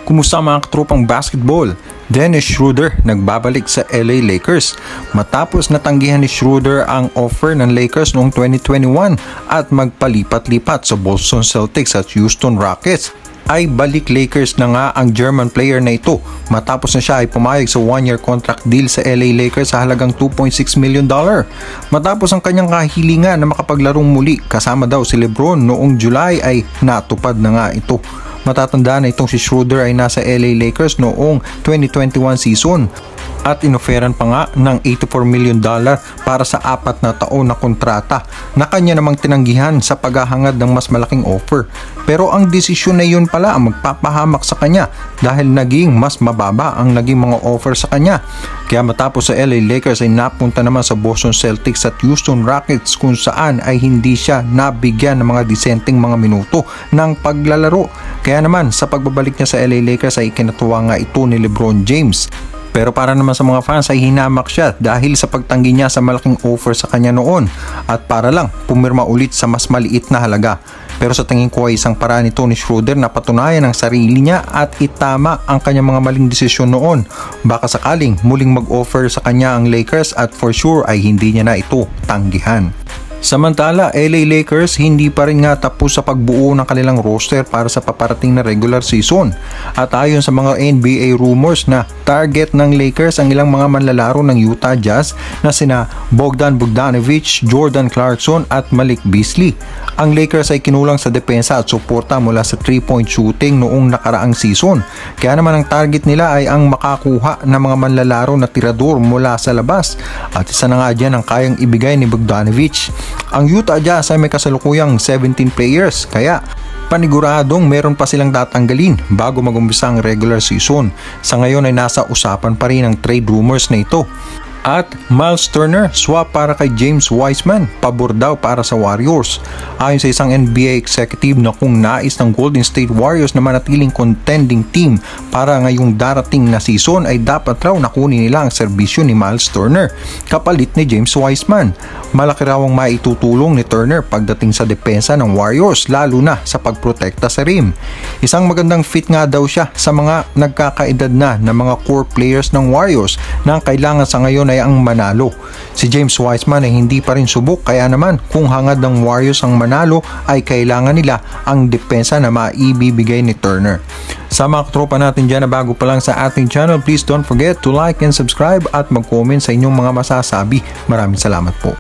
Kumusta mga katropang basketball? Dennis Schroeder nagbabalik sa LA Lakers matapos natanggihan ni Schroeder ang offer ng Lakers noong 2021 at magpalipat-lipat sa Boston Celtics at Houston Rockets. Ay balik Lakers na nga ang German player na ito matapos na siya ay pumayag sa 1-year contract deal sa LA Lakers sa halagang $2.6 million. Matapos ang kanyang kahilingan na makapaglarong muli kasama daw si LeBron noong July ay natupad na nga ito. Matatandaan na itong si Schroeder ay nasa LA Lakers noong 2021 season at inoferan pa nga ng $84 million para sa 4 na taon na kontrata na kanya namang tinanggihan sa paghahangad ng mas malaking offer. Pero ang desisyon na yun pala ang magpapahamak sa kanya dahil naging mas mababa ang naging mga offer sa kanya. Kaya matapos sa LA Lakers ay napunta naman sa Boston Celtics at Houston Rockets kung saan ay hindi siya nabigyan ng mga disenteng mga minuto ng paglalaro. Kaya naman sa pagbabalik niya sa LA Lakers ay kinatuwa nga ito ni LeBron James. Pero para naman sa mga fans ay hinamak siya dahil sa pagtanggi niya sa malaking offer sa kanya noon at para lang pumirma ulit sa mas maliit na halaga. Pero sa tingin ko ay isang paraan ito ni Schroeder na patunayan ang sarili niya at itama ang kanyang mga maling desisyon noon. Baka sakaling muling mag-offer sa kanya ang Lakers at for sure ay hindi niya na ito tanggihan. Samantala, LA Lakers hindi pa rin nga tapos sa pagbuo ng kanilang roster para sa paparating na regular season. At ayon sa mga NBA rumors na target ng Lakers ang ilang mga manlalaro ng Utah Jazz na sina Bogdan Bogdanovic, Jordan Clarkson at Malik Beasley. Ang Lakers ay kinulang sa depensa at suporta mula sa 3-point shooting noong nakaraang season. Kaya naman ang target nila ay ang makakuha ng mga manlalaro na tirador mula sa labas. At isa na nga dyan ang kayang ibigay ni Bogdanovic. Ang Utah Jazz ay may kasalukuyang 17 players kaya paniguradong meron pa silang tatanggalin bago mag-umpisa ang regular season. Sa ngayon ay nasa usapan pa rin ang trade rumors na ito. At Miles Turner swap para kay James Wiseman, pabor daw para sa Warriors. Ayon sa isang NBA executive na kung nais ng Golden State Warriors na manatiling contending team para ngayong darating na season ay dapat raw nakunin nila ang serbisyo ni Miles Turner kapalit ni James Wiseman. Malaki raw ang maitutulong ni Turner pagdating sa depensa ng Warriors lalo na sa pagprotekta sa rim. Isang magandang fit nga daw siya sa mga nagkakaedad na mga core players ng Warriors na ang kailangan sa ngayon ay ang manalo. Si James Wiseman ay hindi pa rin subok kaya naman kung hangad ng Warriors ang manalo ay kailangan nila ang depensa na maibibigay ni Turner. Sa mga katropa natin dyan na bago pa lang sa ating channel, please don't forget to like and subscribe at mag-comment sa inyong mga masasabi. Maraming salamat po.